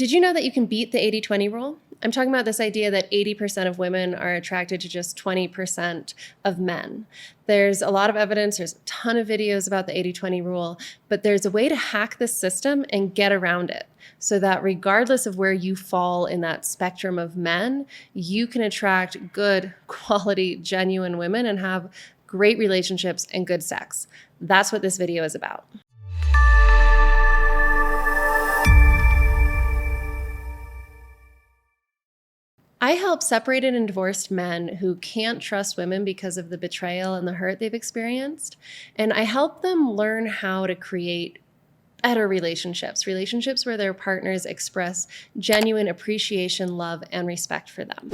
Did you know that you can beat the 80-20 rule? I'm talking about this idea that 80% of women are attracted to just 20% of men. There's a lot of evidence, there's a ton of videos about the 80-20 rule, but there's a way to hack this system and get around it so that regardless of where you fall in that spectrum of men, you can attract good, quality, genuine women and have great relationships and good sex. That's what this video is about. I help separated and divorced men who can't trust women because of the betrayal and the hurt they've experienced. And I help them learn how to create better relationships where their partners express genuine appreciation, love, and respect for them.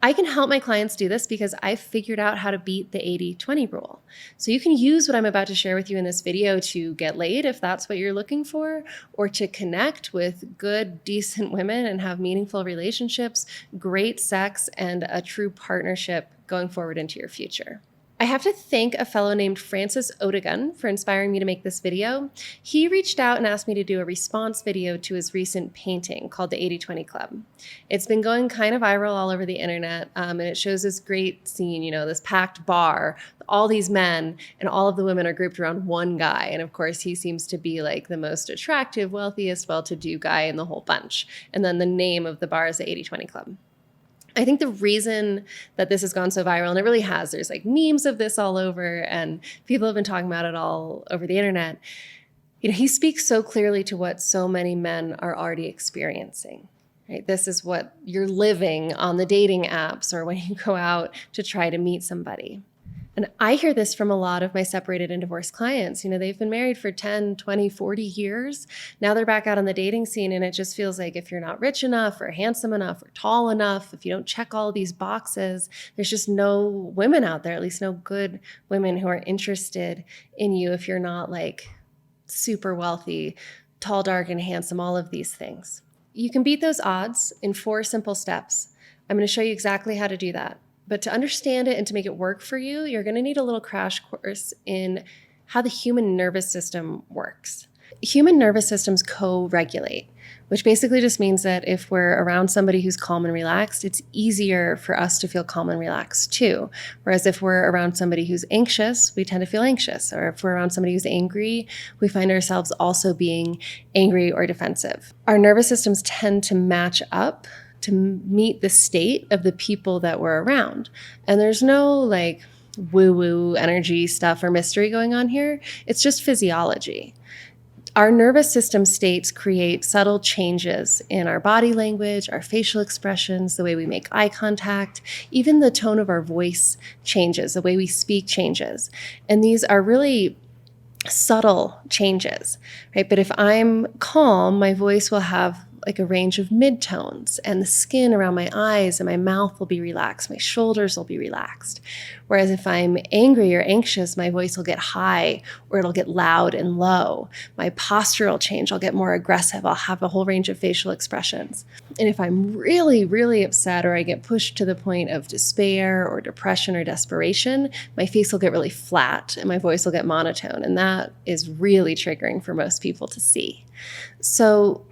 I can help my clients do this because I've figured out how to beat the 80-20 rule. So you can use what I'm about to share with you in this video to get laid if that's what you're looking for, or to connect with good, decent women and have meaningful relationships, great sex, and a true partnership going forward into your future. I have to thank a fellow named Francis Odegun for inspiring me to make this video. He reached out and asked me to do a response video to his recent painting called the 80-20 Club. It's been going kind of viral all over the internet, and it shows this great scene, this packed bar, all these men, and all of the women are grouped around one guy. And of course, he seems to be like the most attractive, wealthiest, well-to-do guy in the whole bunch. And then the name of the bar is the 80-20 Club. I think the reason that this has gone so viral, and it really has, there's like memes of this all over and people have been talking about it all over the internet. He speaks so clearly to what so many men are already experiencing, right? This is what you're living on the dating apps or when you go out to try to meet somebody. And I hear this from a lot of my separated and divorced clients. They've been married for 10, 20, 40 years. Now they're back out on the dating scene, and it just feels like if you're not rich enough or handsome enough or tall enough, if you don't check all these boxes, there's just no women out there, at least no good women who are interested in you if you're not like super wealthy, tall, dark, and handsome, all of these things. You can beat those odds in 4 simple steps. I'm going to show you exactly how to do that. But to understand it and to make it work for you, you're going to need a little crash course in how the human nervous system works. Human nervous systems co-regulate, which basically just means that if we're around somebody who's calm and relaxed, it's easier for us to feel calm and relaxed too. Whereas if we're around somebody who's anxious, we tend to feel anxious. Or if we're around somebody who's angry, we find ourselves also being angry or defensive. Our nervous systems tend to match up to meet the state of the people that we're around. And there's no like woo-woo energy stuff or mystery going on here. It's just physiology. Our nervous system states create subtle changes in our body language, our facial expressions, the way we make eye contact, even the tone of our voice changes, the way we speak changes. And these are really subtle changes, right? But if I'm calm, my voice will have like a range of midtones, and the skin around my eyes and my mouth will be relaxed. My shoulders will be relaxed. Whereas if I'm angry or anxious, my voice will get high or it'll get loud and low. My posture will change. I'll get more aggressive. I'll have a whole range of facial expressions. And if I'm really, really upset or I get pushed to the point of despair or depression or desperation, my face will get really flat and my voice will get monotone. And that is really triggering for most people to see. So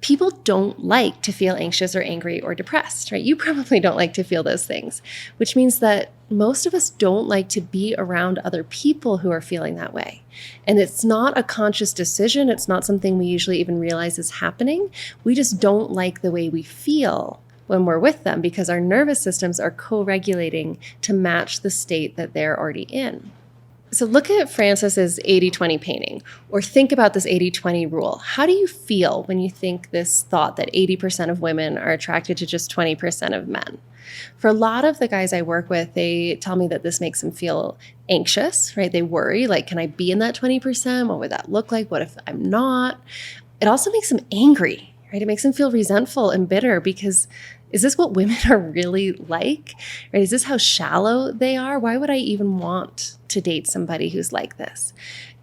people don't like to feel anxious or angry or depressed, right? You probably don't like to feel those things, which means that most of us don't like to be around other people who are feeling that way. And it's not a conscious decision. It's not something we usually even realize is happening. We just don't like the way we feel when we're with them because our nervous systems are co-regulating to match the state that they're already in. So look at Francis's 80-20 painting, or think about this 80-20 rule. How do you feel when you think this thought that 80% of women are attracted to just 20% of men? For a lot of the guys I work with, they tell me that this makes them feel anxious, right? They worry, like, can I be in that 20%? What would that look like? What if I'm not? It also makes them angry, right? It makes them feel resentful and bitter because is this what women are really like? Right? Is this how shallow they are? Why would I even want to date somebody who's like this?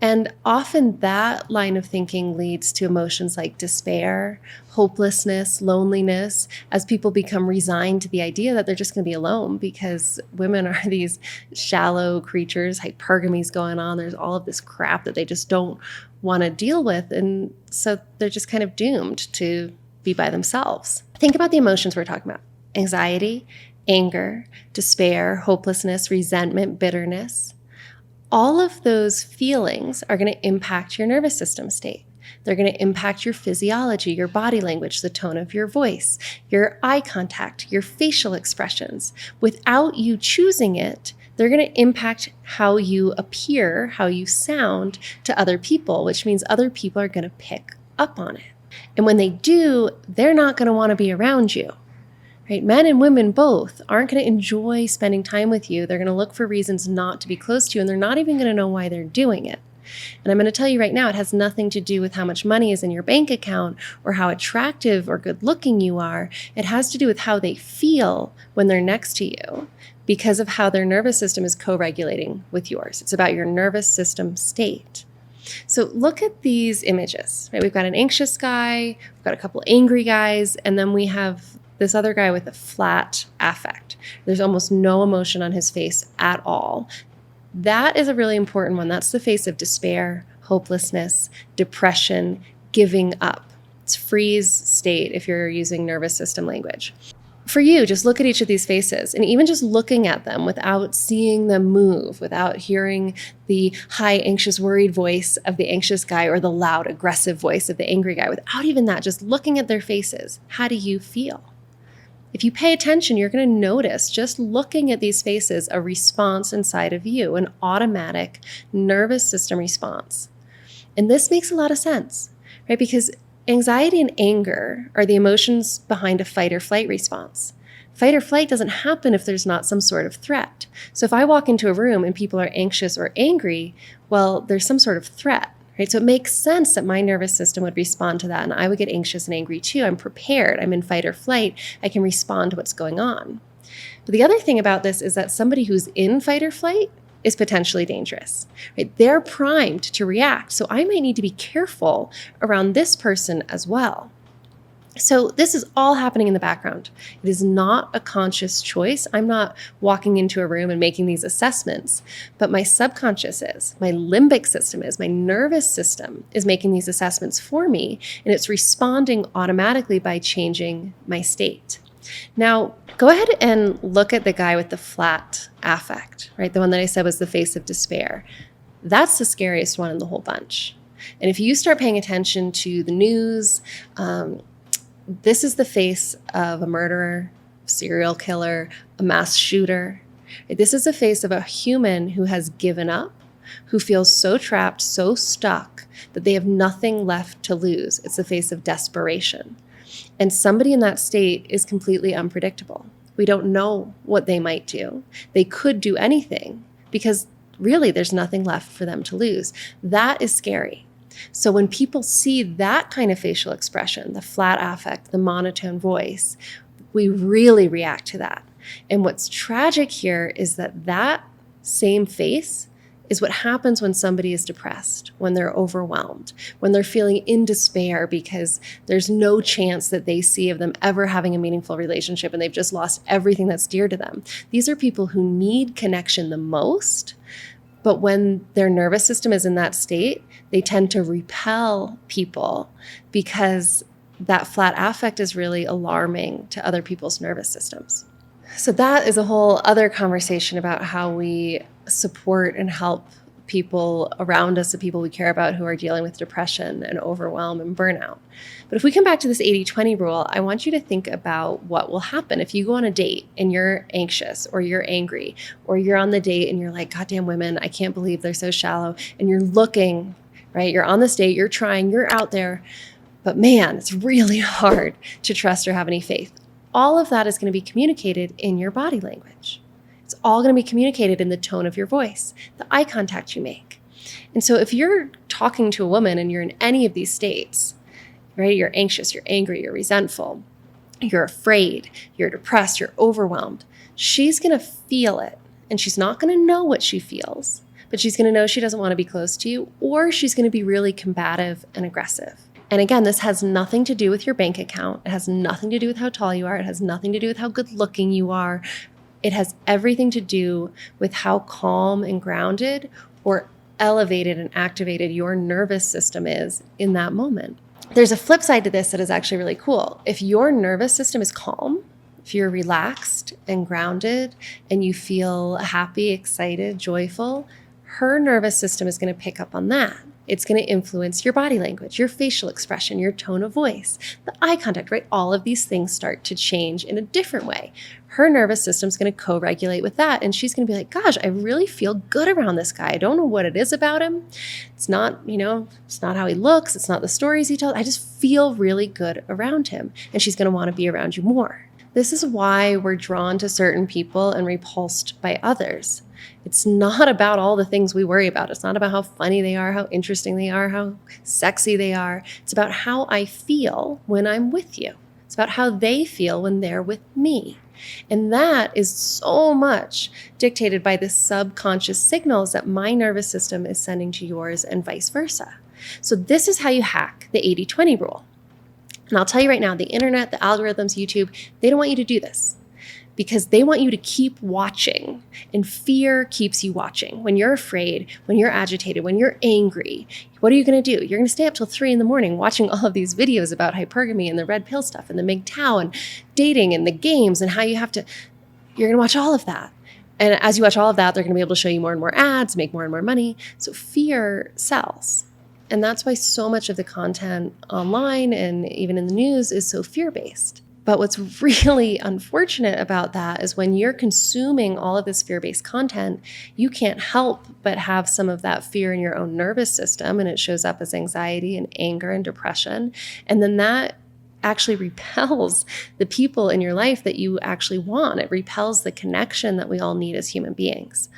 And often that line of thinking leads to emotions like despair, hopelessness, loneliness, as people become resigned to the idea that they're just going to be alone because women are these shallow creatures, hypergamy's going on. There's all of this crap that they just don't want to deal with. And so they're just kind of doomed to be by themselves. Think about the emotions we're talking about: anxiety, anger, despair, hopelessness, resentment, bitterness. All of those feelings are going to impact your nervous system state. They're going to impact your physiology, your body language, the tone of your voice, your eye contact, your facial expressions. Without you choosing it, they're going to impact how you appear, how you sound to other people, which means other people are going to pick up on it. And when they do, they're not going to want to be around you. Right? Men and women both aren't going to enjoy spending time with you. They're going to look for reasons not to be close to you, and they're not even going to know why they're doing it. And I'm going to tell you right now, it has nothing to do with how much money is in your bank account or how attractive or good looking you are. It has to do with how they feel when they're next to you because of how their nervous system is co-regulating with yours. It's about your nervous system state. So look at these images. Right? We've got an anxious guy, we've got a couple angry guys, and then we have this other guy with a flat affect. There's almost no emotion on his face at all. That is a really important one. That's the face of despair, hopelessness, depression, giving up. It's freeze state if you're using nervous system language. For you, just look at each of these faces, and even just looking at them without seeing them move, without hearing the high, anxious, worried voice of the anxious guy or the loud, aggressive voice of the angry guy, without even that, just looking at their faces, how do you feel? If you pay attention, you're going to notice, just looking at these faces, a response inside of you, an automatic nervous system response. And this makes a lot of sense, right? Because anxiety and anger are the emotions behind a fight or flight response. Fight or flight doesn't happen if there's not some sort of threat. So if I walk into a room and people are anxious or angry, well, there's some sort of threat. Right? So it makes sense that my nervous system would respond to that, and I would get anxious and angry too. I'm prepared. I'm in fight or flight. I can respond to what's going on. But the other thing about this is that somebody who's in fight or flight is potentially dangerous. Right? They're primed to react. So I might need to be careful around this person as well. So this is all happening in the background. It is not a conscious choice. I'm not walking into a room and making these assessments, but my subconscious is, my limbic system is, my nervous system is making these assessments for me, and it's responding automatically by changing my state. Now, go ahead and look at the guy with the flat affect, right? The one that I said was the face of despair. That's the scariest one in the whole bunch. And if you start paying attention to the news, this is the face of a murderer, serial killer, a mass shooter. This is the face of a human who has given up, who feels so trapped, so stuck that they have nothing left to lose. It's the face of desperation. And somebody in that state is completely unpredictable. We don't know what they might do. They could do anything because really there's nothing left for them to lose. That is scary. So when people see that kind of facial expression, the flat affect, the monotone voice, we really react to that. And what's tragic here is that that same face is what happens when somebody is depressed, when they're overwhelmed, when they're feeling in despair because there's no chance that they see of them ever having a meaningful relationship and they've just lost everything that's dear to them. These are people who need connection the most, but when their nervous system is in that state, they tend to repel people because that flat affect is really alarming to other people's nervous systems. So that is a whole other conversation about how we support and help people around us, the people we care about who are dealing with depression and overwhelm and burnout. But if we come back to this 80-20 rule, I want you to think about what will happen if you go on a date and you're anxious or you're angry, or you're on the date and you're like, goddamn women, I can't believe they're so shallow. And you're looking, right? You're on this date, you're trying, you're out there, but man, it's really hard to trust or have any faith. All of that is going to be communicated in your body language. It's all going to be communicated in the tone of your voice, the eye contact you make. And so if you're talking to a woman and you're in any of these states, right? You're anxious, you're angry, you're resentful, you're afraid, you're depressed, you're overwhelmed. She's going to feel it, and she's not going to know what she feels, but she's going to know she doesn't want to be close to you, or she's going to be really combative and aggressive. And again, this has nothing to do with your bank account. It has nothing to do with how tall you are. It has nothing to do with how good looking you are. It has everything to do with how calm and grounded or elevated and activated your nervous system is in that moment. There's a flip side to this that is actually really cool. If your nervous system is calm, if you're relaxed and grounded and you feel happy, excited, joyful, her nervous system is going to pick up on that. It's going to influence your body language, your facial expression, your tone of voice, the eye contact, right? All of these things start to change in a different way. Her nervous system's going to co-regulate with that. And she's going to be like, gosh, I really feel good around this guy. I don't know what it is about him. It's not, it's not how he looks. It's not the stories he tells. I just feel really good around him. And she's going to want to be around you more. This is why we're drawn to certain people and repulsed by others. It's not about all the things we worry about. It's not about how funny they are, how interesting they are, how sexy they are. It's about how I feel when I'm with you. It's about how they feel when they're with me. And that is so much dictated by the subconscious signals that my nervous system is sending to yours and vice versa. So this is how you hack the 80-20 rule. And I'll tell you right now, the internet, the algorithms, YouTube, they don't want you to do this because they want you to keep watching, and fear keeps you watching. When you're afraid, when you're agitated, when you're angry, what are you going to do? You're going to stay up till 3 a.m. watching all of these videos about hypergamy and the red pill stuff and the MGTOW and dating and the games and how you're going to watch all of that. And as you watch all of that, they're going to be able to show you more and more ads, make more and more money. So fear sells. And that's why so much of the content online and even in the news is so fear-based. But what's really unfortunate about that is when you're consuming all of this fear-based content, you can't help but have some of that fear in your own nervous system, and it shows up as anxiety and anger and depression. And then that actually repels the people in your life that you actually want. It repels the connection that we all need as human beings.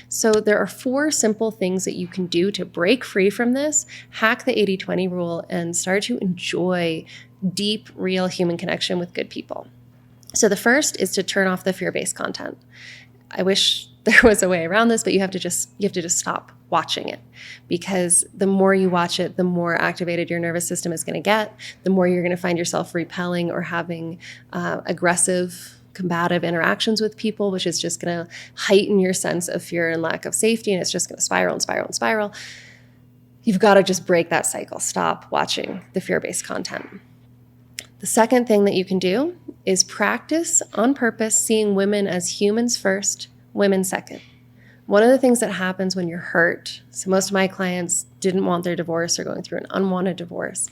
So there are 4 simple things that you can do to break free from this, hack the 80-20 rule, and start to enjoy deep, real human connection with good people. So the first is to turn off the fear-based content. I wish there was a way around this, but you have to just stop watching it, because the more you watch it, the more activated your nervous system is going to get, the more you're going to find yourself repelling or having aggressive, combative interactions with people, which is just going to heighten your sense of fear and lack of safety, and it's just going to spiral and spiral and spiral. You've got to just break that cycle. Stop watching the fear-based content. The second thing that you can do is practice on purpose seeing women as humans first, women second. One of the things that happens when you're hurt, so most of my clients didn't want their divorce or going through an unwanted divorce,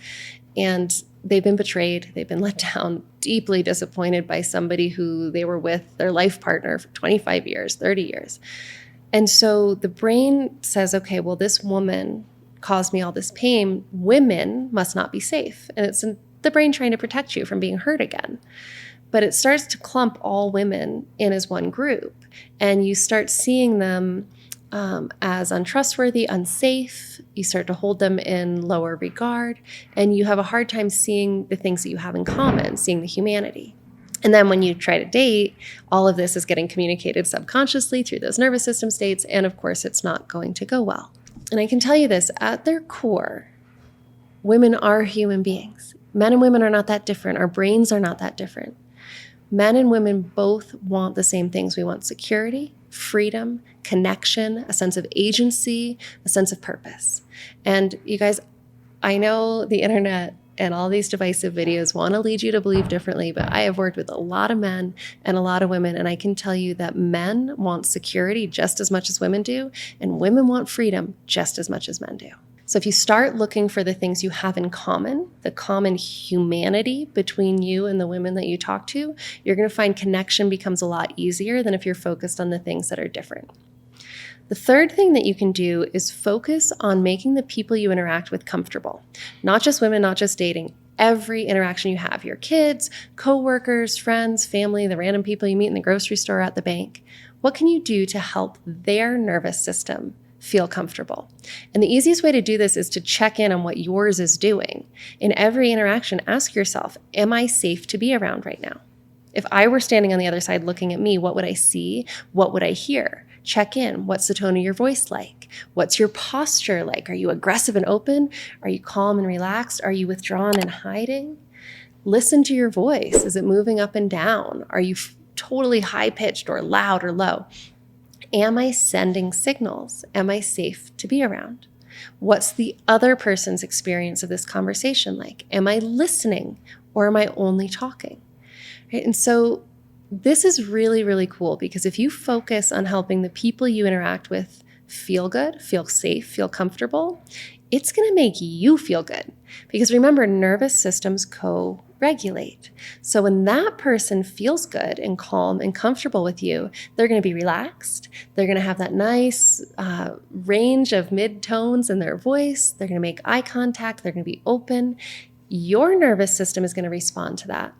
and they've been betrayed, they've been let down, deeply disappointed by somebody who they were with, their life partner, for 25 years, 30 years. And so the brain says, okay, well, this woman caused me all this pain. Women must not be safe. And it's the brain trying to protect you from being hurt again. But it starts to clump all women in as one group. And you start seeing them as untrustworthy, unsafe. You start to hold them in lower regard, and you have a hard time seeing the things that you have in common, seeing the humanity. And then when you try to date, all of this is getting communicated subconsciously through those nervous system states, and of course, it's not going to go well. And I can tell you this, at their core, women are human beings. Men and women are not that different. Our brains are not that different. Men and women both want the same things. We want security, freedom, connection, a sense of agency, a sense of purpose. And you guys, I know the internet and all these divisive videos want to lead you to believe differently, but I have worked with a lot of men and a lot of women, and I can tell you that men want security just as much as women do, and women want freedom just as much as men do. So if you start looking for the things you have in common, the common humanity between you and the women that you talk to, you're going to find connection becomes a lot easier than if you're focused on the things that are different. The third thing that you can do is focus on making the people you interact with comfortable. Not just women, not just dating. Every interaction you have, your kids, coworkers, friends, family, the random people you meet in the grocery store, at the bank. What can you do to help their nervous system feel comfortable? And the easiest way to do this is to check in on what yours is doing. In every interaction, ask yourself, am I safe to be around right now? If I were standing on the other side looking at me, what would I see? What would I hear? Check in. What's the tone of your voice like? What's your posture like? Are you aggressive and open? Are you calm and relaxed? Are you withdrawn and hiding? Listen to your voice. Is it moving up and down? Are you totally high-pitched or loud or low? Am I sending signals? Am I safe to be around? What's the other person's experience of this conversation like? Am I listening or am I only talking? Right? And so this is really, really cool because if you focus on helping the people you interact with feel good, feel safe, feel comfortable, it's going to make you feel good. Because remember, nervous systems co-regulate. So when that person feels good and calm and comfortable with you, they're going to be relaxed. They're going to have that nice range of mid-tones in their voice. They're going to make eye contact. They're going to be open. Your nervous system is going to respond to that.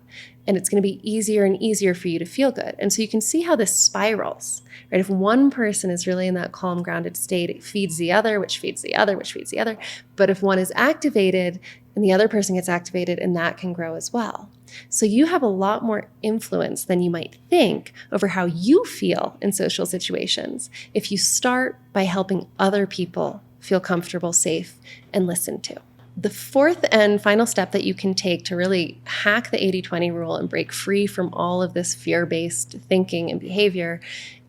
And it's going to be easier and easier for you to feel good. And so you can see how this spirals, right? If one person is really in that calm, grounded state, it feeds the other, which feeds the other, which feeds the other. But if one is activated and the other person gets activated, and that can grow as well. So you have a lot more influence than you might think over how you feel in social situations if you start by helping other people feel comfortable, safe, and listened to. The fourth and final step that you can take to really hack the 80-20 rule and break free from all of this fear-based thinking and behavior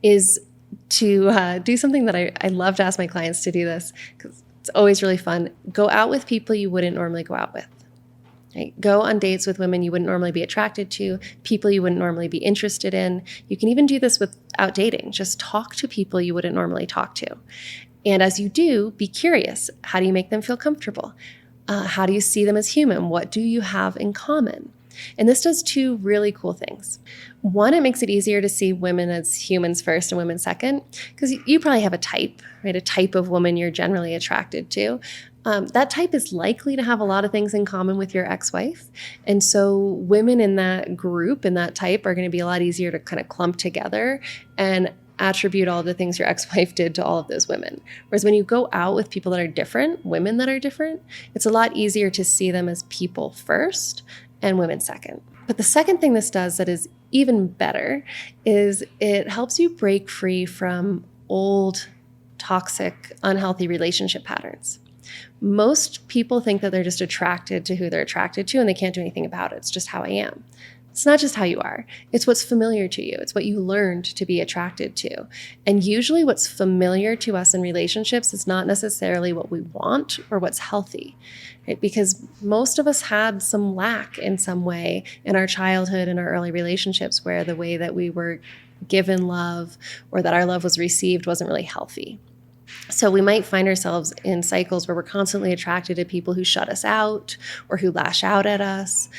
is to do something that I love to ask my clients to do this because it's always really fun. Go out with people you wouldn't normally go out with. Right? Go on dates with women you wouldn't normally be attracted to, people you wouldn't normally be interested in. You can even do this without dating. Just talk to people you wouldn't normally talk to. And as you do, be curious. How do you make them feel comfortable? How do you see them as human? What do you have in common? And this does two really cool things. One, it makes it easier to see women as humans first and women second, because you probably have a type, right? A type of woman you're generally attracted to. That type is likely to have a lot of things in common with your ex-wife. And so women in that group, in that type, are going to be a lot easier to kind of clump together and attribute all the things your ex-wife did to all of those women. Whereas when you go out with people that are different, women that are different, it's a lot easier to see them as people first and women second. But the second thing this does that is even better is it helps you break free from old, toxic, unhealthy relationship patterns. Most people think that they're just attracted to who they're attracted to and they can't do anything about it. It's just how I am. It's not just how you are. It's what's familiar to you. It's what you learned to be attracted to. And usually what's familiar to us in relationships is not necessarily what we want or what's healthy, right? Because most of us had some lack in some way in our childhood and our early relationships where the way that we were given love or that our love was received wasn't really healthy. So we might find ourselves in cycles where we're constantly attracted to people who shut us out or who lash out at us.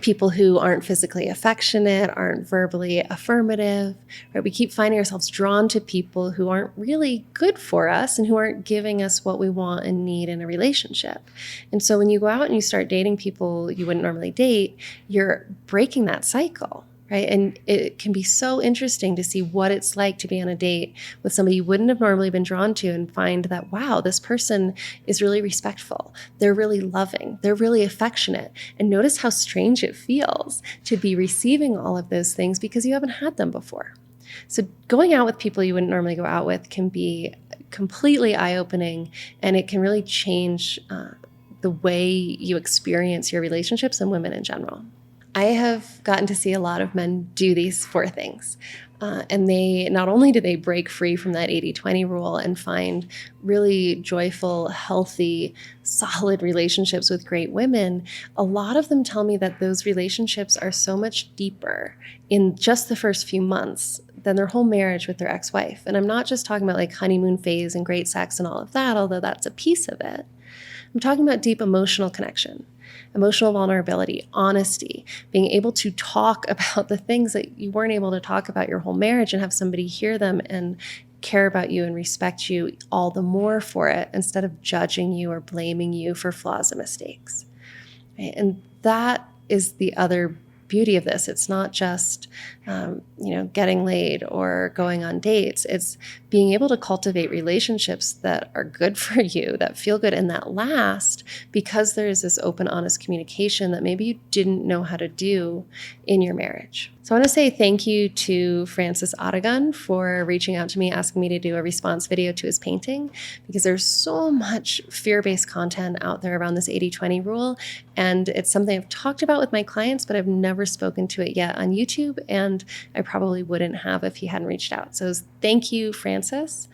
People who aren't physically affectionate, aren't verbally affirmative, right? We keep finding ourselves drawn to people who aren't really good for us and who aren't giving us what we want and need in a relationship. And so when you go out and you start dating people you wouldn't normally date, you're breaking that cycle. Right? And it can be so interesting to see what it's like to be on a date with somebody you wouldn't have normally been drawn to and find that, wow, this person is really respectful. They're really loving. They're really affectionate. And notice how strange it feels to be receiving all of those things because you haven't had them before. So going out with people you wouldn't normally go out with can be completely eye-opening, and it can really change the way you experience your relationships and women in general. I have gotten to see a lot of men do these four things. And they not only do they break free from that 80-20 rule and find really joyful, healthy, solid relationships with great women, a lot of them tell me that those relationships are so much deeper in just the first few months than their whole marriage with their ex-wife. And I'm not just talking about like honeymoon phase and great sex and all of that, although that's a piece of it. I'm talking about deep emotional connection. Emotional vulnerability, honesty, being able to talk about the things that you weren't able to talk about your whole marriage and have somebody hear them and care about you and respect you all the more for it instead of judging you or blaming you for flaws and mistakes. Right? And that is the other beauty of this. It's not just, getting laid or going on dates. It's being able to cultivate relationships that are good for you, that feel good, and that last because there is this open, honest communication that maybe you didn't know how to do in your marriage. So I want to say thank you to Francis Otagon for reaching out to me, asking me to do a response video to his painting, because there's so much fear-based content out there around this 80-20 rule. And it's something I've talked about with my clients, but I've never spoken to it yet on YouTube. And I probably wouldn't have if he hadn't reached out. So thank you, Francis.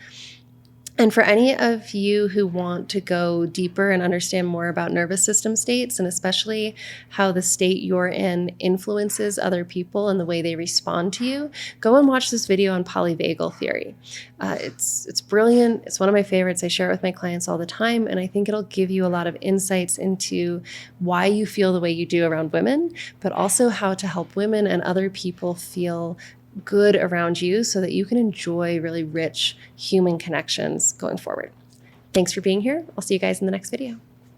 And for any of you who want to go deeper and understand more about nervous system states, and especially how the state you're in influences other people and the way they respond to you, go and watch this video on polyvagal theory. It's brilliant. It's one of my favorites. I share it with my clients all the time, and I think it'll give you a lot of insights into why you feel the way you do around women, but also how to help women and other people feel good around you so that you can enjoy really rich human connections going forward. Thanks for being here. I'll see you guys in the next video.